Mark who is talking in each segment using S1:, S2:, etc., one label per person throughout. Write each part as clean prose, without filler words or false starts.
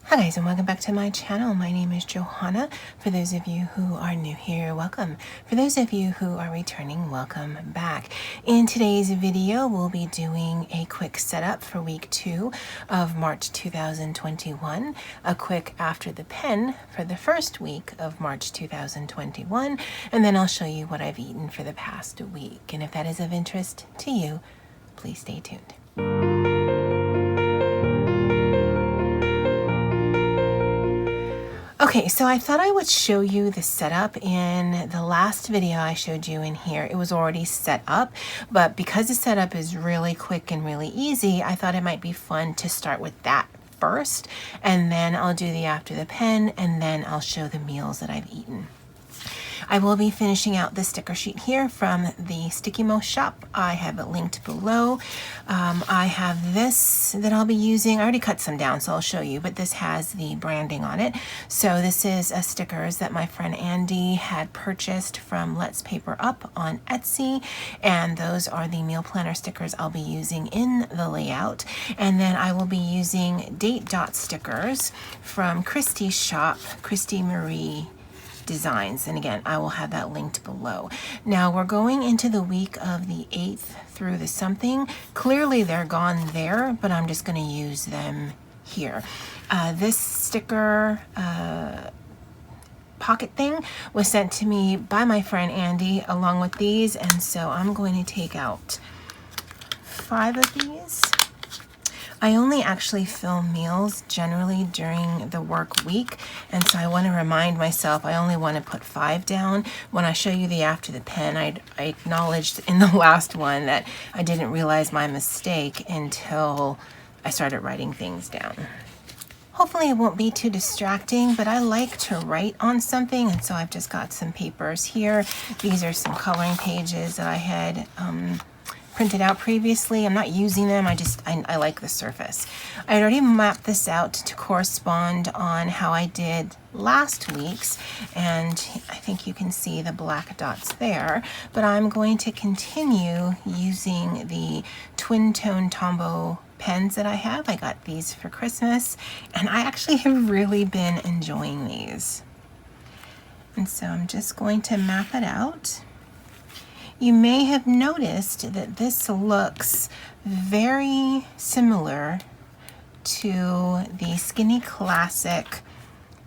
S1: Hi guys, and welcome back to my channel. My name is Johanna. For those of you who are new here, welcome. For those of you who are returning, welcome back. In today's video, we'll be doing a quick setup for week 2 of March 2021, a quick after the pen for the first week of March 2021, and then I'll show you what I've eaten for the past week. And if that is of interest to you, please stay tuned. Okay, so I thought I would show you the setup. In the last video I showed you in here, it was already set up, but because the setup is really quick and really easy, I thought it might be fun to start with that first, and then I'll do the after the pen, and then I'll show the meals that I've eaten. I will be finishing out the sticker sheet here from the Sticky Mo shop. I have it linked below. I have this that I'll be using. I already cut some down, so I'll show you, but this has the branding on it. So this is a stickers that my friend Andy had purchased from Let's Paper Up on Etsy, and those are the meal planner stickers I'll be using in the layout. And then I will be using date dot stickers from Christy's shop, Christy Marie Designs, and again I will have that linked below. Now we're going into the week of the 8th through the something. Clearly they're gone there, but I'm just going to use them here. This sticker pocket thing was sent to me by my friend Andy along with these, and so I'm going to take out 5 of these. I only actually film meals generally during the work week, and so I want to remind myself I only want to put 5 down. When I show you the after the pen, I acknowledged in the last one that I didn't realize my mistake until I started writing things down. Hopefully it won't be too distracting, but I like to write on something, and so I've just got some papers here. These are some coloring pages that I had printed out previously. I'm not using them, I like the surface. I had already mapped this out to correspond on how I did last week's, and I think you can see the black dots there, but I'm going to continue using the twin tone Tombow pens that I have. I got these for Christmas, and I actually have really been enjoying these. And so I'm just going to map it out. You may have noticed that this looks very similar to the Skinny Classic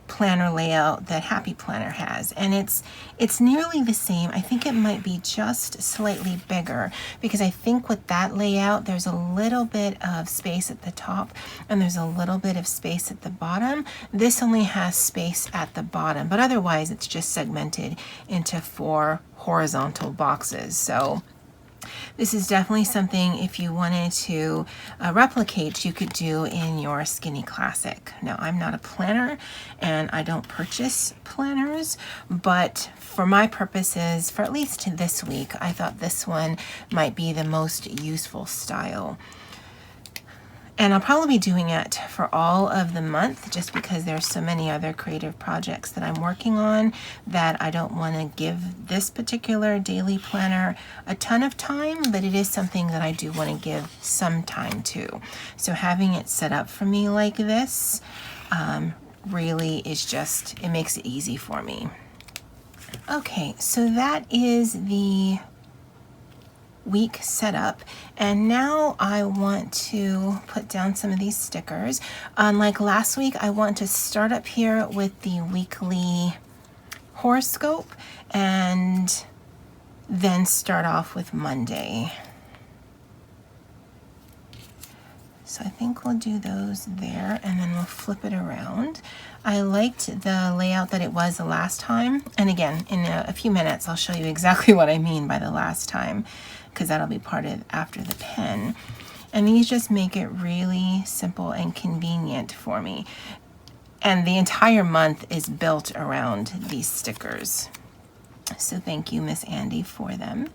S1: planner layout that Happy Planner has, and it's nearly the same. I think it might be just slightly bigger, because I think with that layout there's a little bit of space at the top and there's a little bit of space at the bottom. This only has space at the bottom, but otherwise it's just segmented into 4 horizontal boxes. So this is definitely something, if you wanted to replicate, you could do in your Skinny Classic. Now, I'm not a planner and I don't purchase planners, but for my purposes, for at least this week, I thought this one might be the most useful style. And I'll probably be doing it for all of the month, just because there's so many other creative projects that I'm working on that I don't want to give this particular daily planner a ton of time, but it is something that I do want to give some time to. So having it set up for me like this really is just, it makes it easy for me. Okay, so that is the week setup, and now I want to put down some of these stickers. Unlike last week, I want to start up here with the weekly horoscope and then start off with Monday. So I think we'll do those there, and then we'll flip it around. I liked the layout that it was the last time, and again, in a few minutes I'll show you exactly what I mean by the last time, because that'll be part of after the pen. And these just make it really simple and convenient for me. And the entire month is built around these stickers. So thank you, Miss Andy, for them.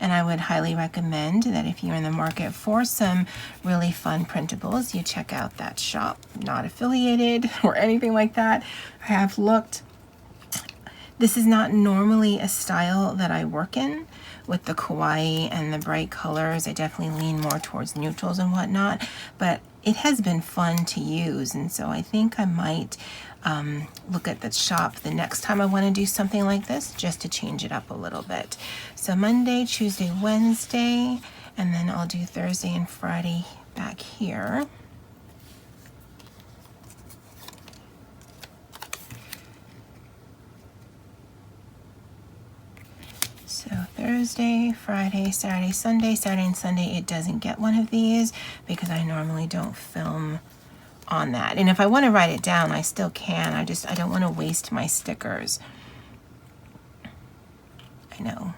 S1: And I would highly recommend that if you're in the market for some really fun printables, you check out that shop. Not affiliated or anything like that. I have looked. This is not normally a style that I work in with the kawaii and the bright colors. I definitely lean more towards neutrals and whatnot, but it has been fun to use, and so I think I might look at the shop the next time I want to do something like this, just to change it up a little bit. So Monday, Tuesday, Wednesday, and then I'll do Thursday and Friday back here. So Thursday, Friday, Saturday, Sunday. Saturday and Sunday it doesn't get one of these because I normally don't film on that. And if I want to write it down, I still can. I don't want to waste my stickers. I know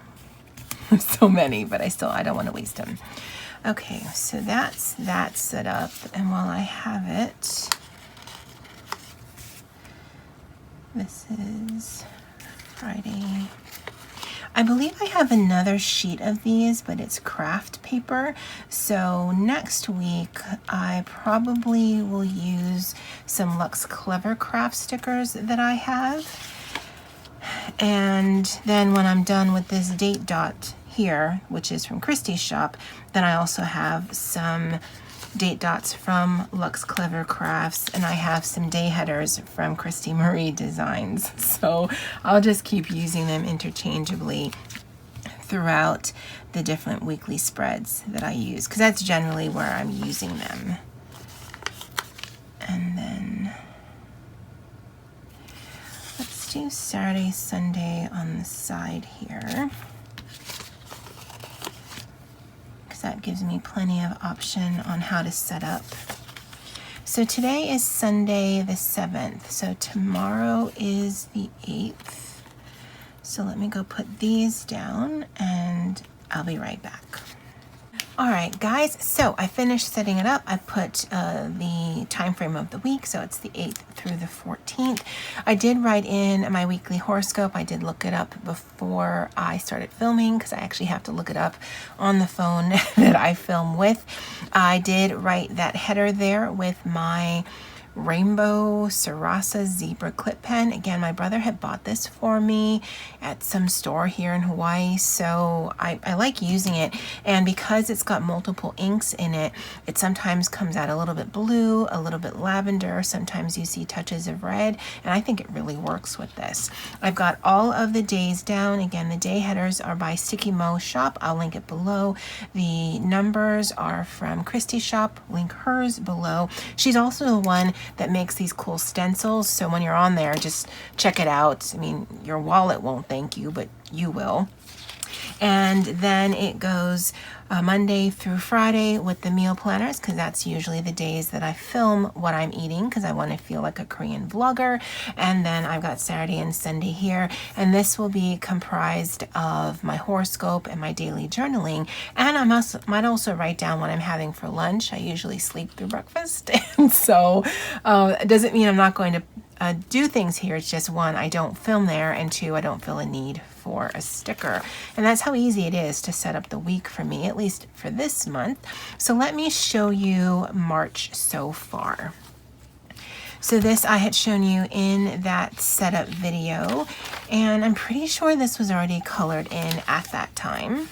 S1: there's so many, but I don't want to waste them. Okay, so that's that set up. And while I have it, this is Friday. I believe I have another sheet of these, but it's craft paper. So next week, I probably will use some Luxe Clever craft stickers that I have. And then when I'm done with this date dot here, which is from Christy's shop, then I also have some date dots from Luxe Clever Crafts, and I have some day headers from Christy Marie Designs. So I'll just keep using them interchangeably throughout the different weekly spreads that I use, because that's generally where I'm using them. And then let's do Saturday, Sunday on the side here, that gives me plenty of option on how to set up. So today is Sunday the 7th, so tomorrow is the 8th. So let me go put these down and I'll be right back. All right, guys, so I finished setting it up. I put the time frame of the week, so it's the 8th through the 14th. I did write in my weekly horoscope. I did look it up before I started filming because I actually have to look it up on the phone that I film with. I did write that header there with my rainbow Sarasa zebra clip pen. Again, my brother had bought this for me at some store here in Hawaii, so I like using it. And because it's got multiple inks in it, it sometimes comes out a little bit blue, a little bit lavender, sometimes you see touches of red, and I think it really works with this. I've got all of the days down. Again, the day headers are by Sticky Mo shop. I'll link it below. The numbers are from Christy's shop. Link hers below. She's also the one that makes these cool stencils, so when you're on there, just check it out. I mean, your wallet won't thank you, but you will. And then it goes Monday through Friday with the meal planners, because that's usually the days that I film what I'm eating, because I want to feel like a Korean vlogger. And then I've got Saturday and Sunday here, and this will be comprised of my horoscope and my daily journaling. And I might also write down what I'm having for lunch. I usually sleep through breakfast, and so it doesn't mean I'm not going to do things here. It's just, one, I don't film there, and two, I don't feel a need for a sticker. And that's how easy it is to set up the week for me, at least for this month. So let me show you March so far. So this I had shown you in that setup video, and I'm pretty sure this was already colored in at that time.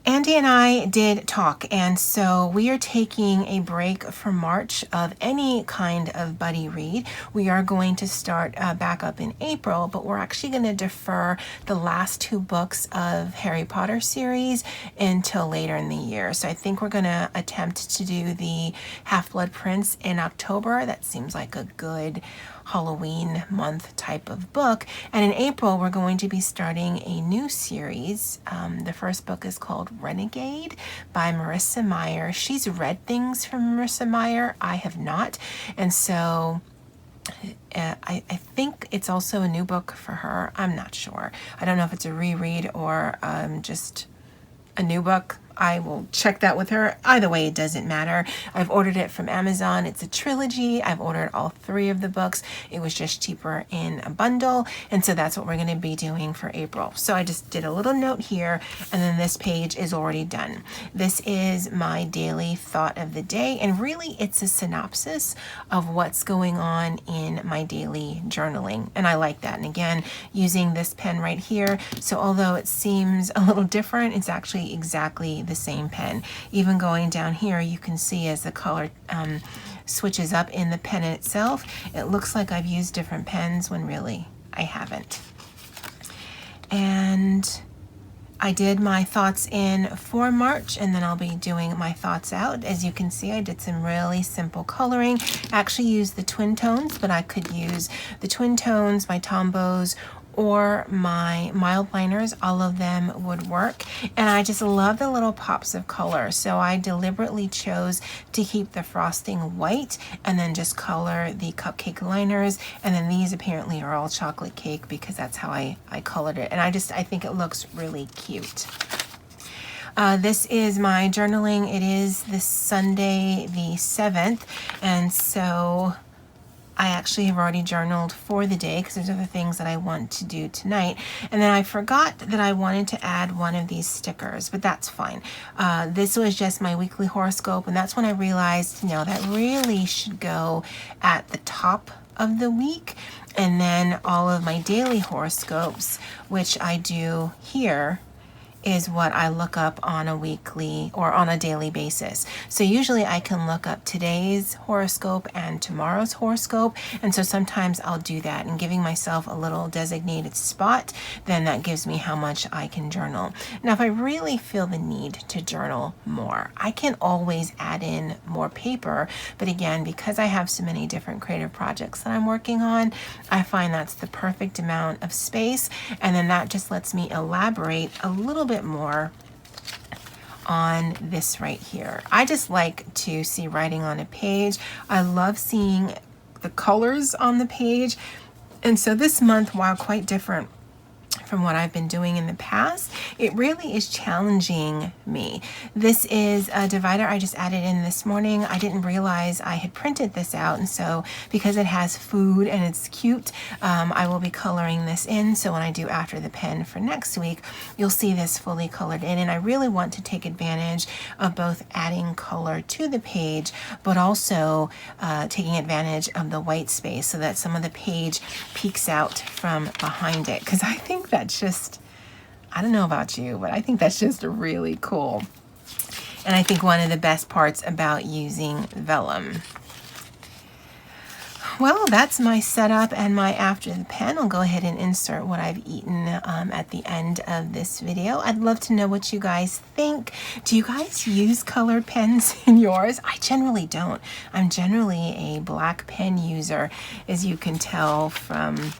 S1: Andy and I did talk, and so we are taking a break for March of any kind of buddy read. We are going to start back up in April, but we're actually going to defer the last 2 books of Harry Potter series until later in the year. So I think we're going to attempt to do the Half-Blood Prince in October. That seems like a good Halloween month type of book. And in April, we're going to be starting a new series. The first book is called Renegade by Marissa Meyer. She's read things from Marissa Meyer. I have not. And so I think it's also a new book for her. I'm not sure. I don't know if it's a reread or just a new book. I will check that with her. Either way, it doesn't matter. I've ordered it from Amazon. It's a trilogy. I've ordered all 3 of the books. It was just cheaper in a bundle. And so that's what we're going to be doing for April. So I just did a little note here, and then this page is already done. This is my daily thought of the day. And really, it's a synopsis of what's going on in my daily journaling. And I like that. And again, using this pen right here. So although it seems a little different, it's actually exactly the same pen. Even going down here, you can see as the color switches up in the pen itself, it looks like I've used different pens when really I haven't. And I did my thoughts in for March, and then I'll be doing my thoughts out. As you can see, I did some really simple coloring. I actually used the twin tones, but I could use the twin tones, my Tombows, or my mild liners. All of them would work. And I just love the little pops of color. So I deliberately chose to keep the frosting white and then just color the cupcake liners. And then these apparently are all chocolate cake because that's how I colored it. And I think it looks really cute. This is my journaling. It is this Sunday, the 7th. And so I actually have already journaled for the day because there's other things that I want to do tonight. And then I forgot that I wanted to add one of these stickers, but that's fine. This was just my weekly horoscope, and that's when I realized, you know, that really should go at the top of the week. And then all of my daily horoscopes, which I do here, is what I look up on a weekly or on a daily basis. So usually I can look up today's horoscope and tomorrow's horoscope. And so sometimes I'll do that, and giving myself a little designated spot, then that gives me how much I can journal. Now, if I really feel the need to journal more, I can always add in more paper. But again, because I have so many different creative projects that I'm working on, I find that's the perfect amount of space. And then that just lets me elaborate a little bit more on this right here. I just like to see writing on a page. I love seeing the colors on the page. And so this month, while quite different from what I've been doing in the past, it really is challenging me. This is a divider I just added in this morning. I didn't realize I had printed this out, and so because it has food and it's cute, I will be coloring this in. So when I do after the pen for next week, you'll see this fully colored in. And I really want to take advantage of both adding color to the page, but also taking advantage of the white space so that some of the page peeks out from behind it. Because I think that's just, I don't know about you, but I think that's just really cool. And I think one of the best parts about using vellum. Well, that's my setup and my after the pen. I'll go ahead and insert what I've eaten at the end of this video. I'd love to know what you guys think. Do you guys use colored pens in yours? I generally don't. I'm generally a black pen user, as you can tell from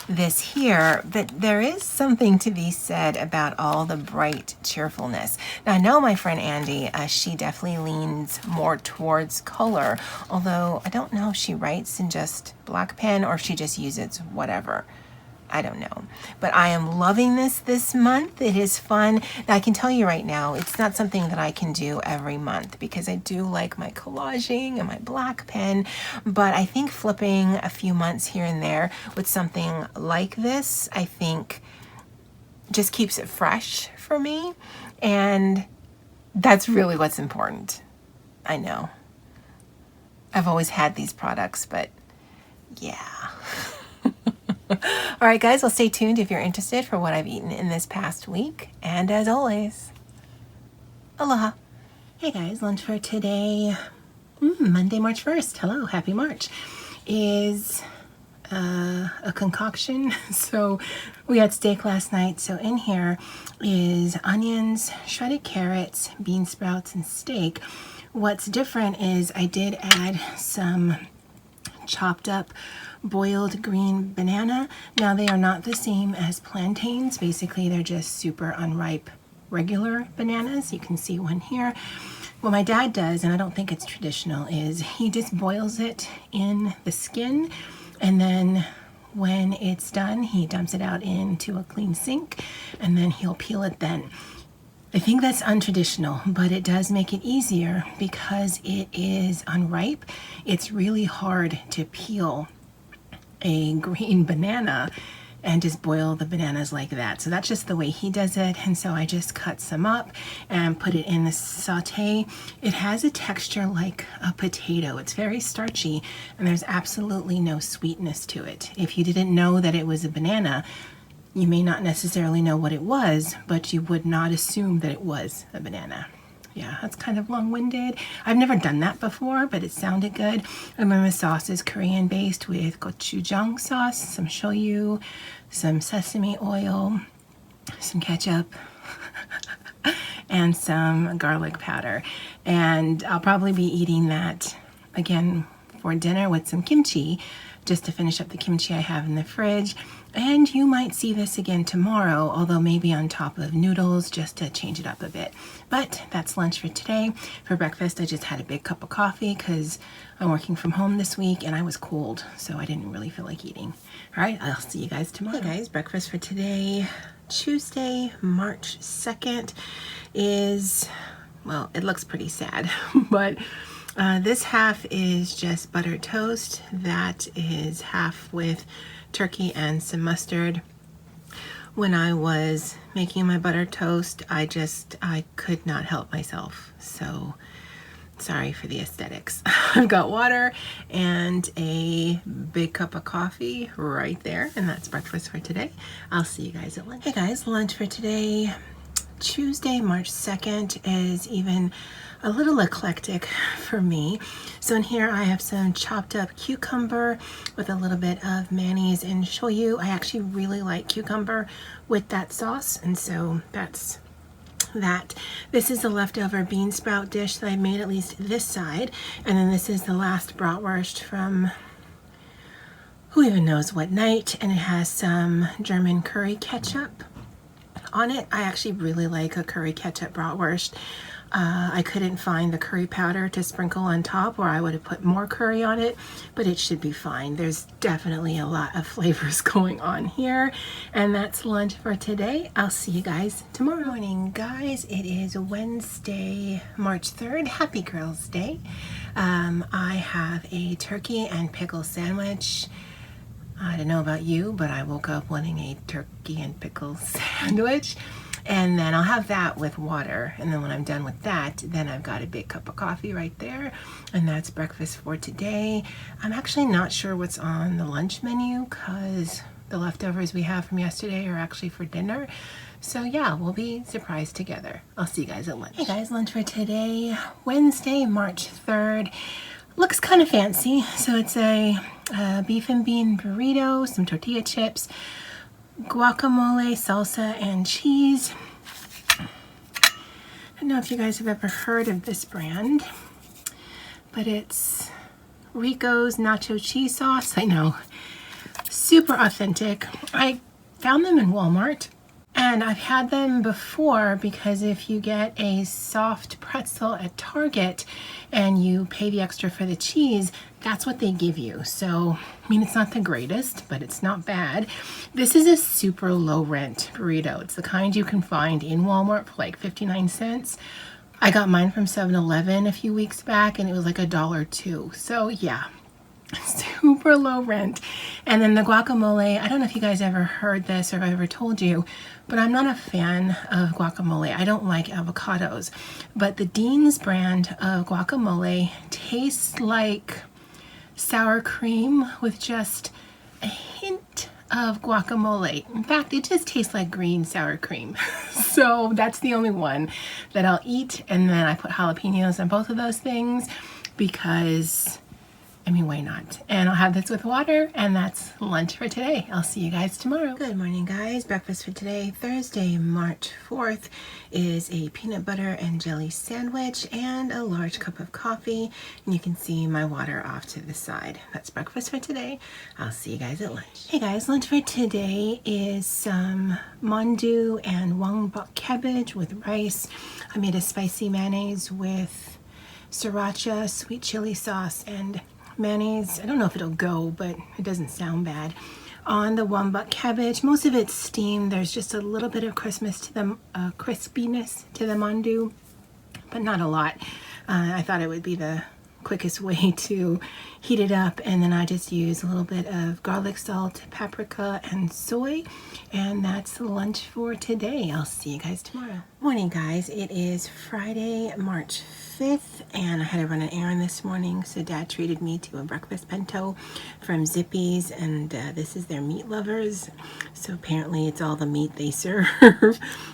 S1: this here, but there is something to be said about all the bright cheerfulness. Now, I know my friend Andy, she definitely leans more towards color, although I don't know if she writes in just black pen or if she just uses whatever. I don't know, but I am loving this month. It is fun. Now, I can tell you right now, it's not something that I can do every month because I do like my collaging and my black pen, but I think flipping a few months here and there with something like this, I think just keeps it fresh for me, and that's really what's important. I know. I've always had these products, but yeah. All right, guys, well, stay tuned if you're interested for what I've eaten in this past week. And as always, aloha. Hey, guys, lunch for today, Monday, March 1st. Hello, happy March. Is a concoction. So we had steak last night. So in here is onions, shredded carrots, bean sprouts, and steak. What's different is I did add some chopped up boiled green banana. Now, they are not the same as plantains. Basically, they're just super unripe regular bananas. You can see one here. What my dad does, and I don't think it's traditional, is he just boils it in the skin, and then when it's done, he dumps it out into a clean sink, and then he'll peel it then. I think that's untraditional, but it does make it easier because it is unripe. It's really hard to peel a green banana and just boil the bananas like that. So that's just the way he does it. And so I just cut some up and put it in the saute. It has a texture like a potato. It's very starchy, and there's absolutely no sweetness to it. If you didn't know that it was a banana, You may not necessarily know what it was, but you would not assume that it was a banana. Yeah, that's kind of long-winded. I've never done that before, but it sounded good. And my sauce is Korean based with gochujang sauce, some shoyu, some sesame oil, some ketchup, and some garlic powder. And I'll probably be eating that again for dinner with some kimchi, just to finish up the kimchi I have in the fridge. And you might see this again tomorrow, although maybe on top of noodles, just to change it up a bit. But that's lunch for today. For breakfast, I just had a big cup of coffee because I'm working from home this week and I was cold, so I didn't really feel like eating. All right, I'll see you guys tomorrow. Hey guys, breakfast for today, Tuesday, March 2nd is, well, it looks pretty sad, but this half is just buttered toast. That is half with turkey and some mustard. When I was making my buttered toast, I could not help myself. So sorry for the aesthetics. I've got water and a big cup of coffee right there, and that's breakfast for today. I'll see you guys at lunch. Hey guys, lunch for today, Tuesday, March 2nd, is even a little eclectic for me. So in here I have some chopped up cucumber with a little bit of mayonnaise and shoyu. I actually really like cucumber with that sauce, and so that's that. This is the leftover bean sprout dish that I made, at least this side, and then this is the last bratwurst from who even knows what night, and it has some German curry ketchup on it. I actually really like a curry ketchup bratwurst. I couldn't find the curry powder to sprinkle on top, or I would have put more curry on it, but it should be fine. There's definitely a lot of flavors going on here, and that's lunch for today. I'll see you guys tomorrow morning. Guys, it is Wednesday, March 3rd. Happy Girls Day. I have a turkey and pickle sandwich. I don't know about you, but I woke up wanting a turkey and pickle sandwich. And then I'll have that with water. And then when I'm done with that, then I've got a big cup of coffee right there. And that's breakfast for today. I'm actually not sure what's on the lunch menu because the leftovers we have from yesterday are actually for dinner. So yeah, we'll be surprised together. I'll see you guys at lunch. Hey guys, lunch for today, Wednesday, March 3rd. Looks kind of fancy. So it's a beef and bean burrito, some tortilla chips, guacamole, salsa, and cheese. I don't know if you guys have ever heard of this brand, but it's Rico's nacho cheese sauce. I know, super authentic. I found them in Walmart, and I've had them before because if you get a soft pretzel at Target and you pay the extra for the cheese, that's what they give you. So, I mean, it's not the greatest, but it's not bad. This is a super low rent burrito. It's the kind you can find in Walmart for like 59 cents. I got mine from 7-Eleven a few weeks back and it was like $1 So yeah, super low rent. And then the guacamole, I don't know if you guys ever heard this or if I ever told you, but I'm not a fan of guacamole. I don't like avocados. But the Dean's brand of guacamole tastes like sour cream with just a hint of guacamole. In fact, it just tastes like green sour cream. So that's the only one that I'll eat. And then I put jalapenos on both of those things because, I mean, why not? And I'll have this with water, and that's lunch for today. I'll see you guys tomorrow. Good morning, guys. Breakfast for today, Thursday, March 4th, is a peanut butter and jelly sandwich and a large cup of coffee. And you can see my water off to the side. That's breakfast for today. I'll see you guys at lunch. Hey guys, lunch for today is some mandu and wangbok cabbage with rice. I made a spicy mayonnaise with sriracha, sweet chili sauce, and mayonnaise. I don't know if it'll go, but it doesn't sound bad. On the wangbok cabbage, most of it's steamed. There's just a little bit of crispiness to the mandu, but not a lot. I thought it would be the quickest way to heat it up. And then I just use a little bit of garlic salt, paprika, and soy. And that's lunch for today. I'll see you guys tomorrow. Morning, guys. It is Friday, March 5th, and I had to run an errand this morning, so Dad treated me to a breakfast bento from Zippy's, and this is their meat lovers. So apparently it's all the meat they serve.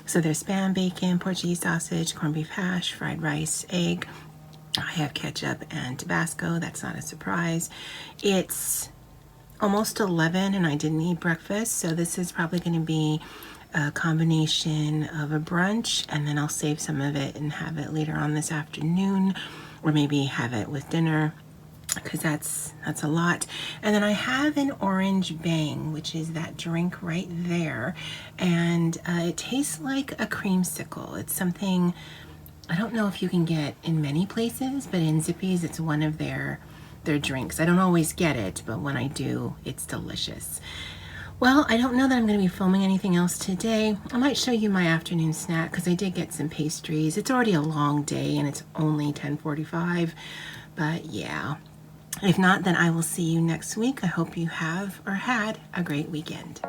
S1: So there's Spam, bacon, Portuguese sausage, corned beef hash, fried rice, egg. I have ketchup and Tabasco. That's not a surprise. It's almost 11 and I didn't eat breakfast, so this is probably going to be a combination of a brunch, and then I'll save some of it and have it later on this afternoon, or maybe have it with dinner, because that's a lot. And then I have an orange bang, which is that drink right there, and it tastes like a creamsicle. It's something I don't know if you can get in many places, but in Zippy's it's one of their drinks. I don't always get it, but when I do, it's delicious. Well, I don't know that I'm going to be filming anything else today. I might show you my afternoon snack because I did get some pastries. It's already a long day and it's only 10:45, but yeah. If not, then I will see you next week. I hope you have or had a great weekend.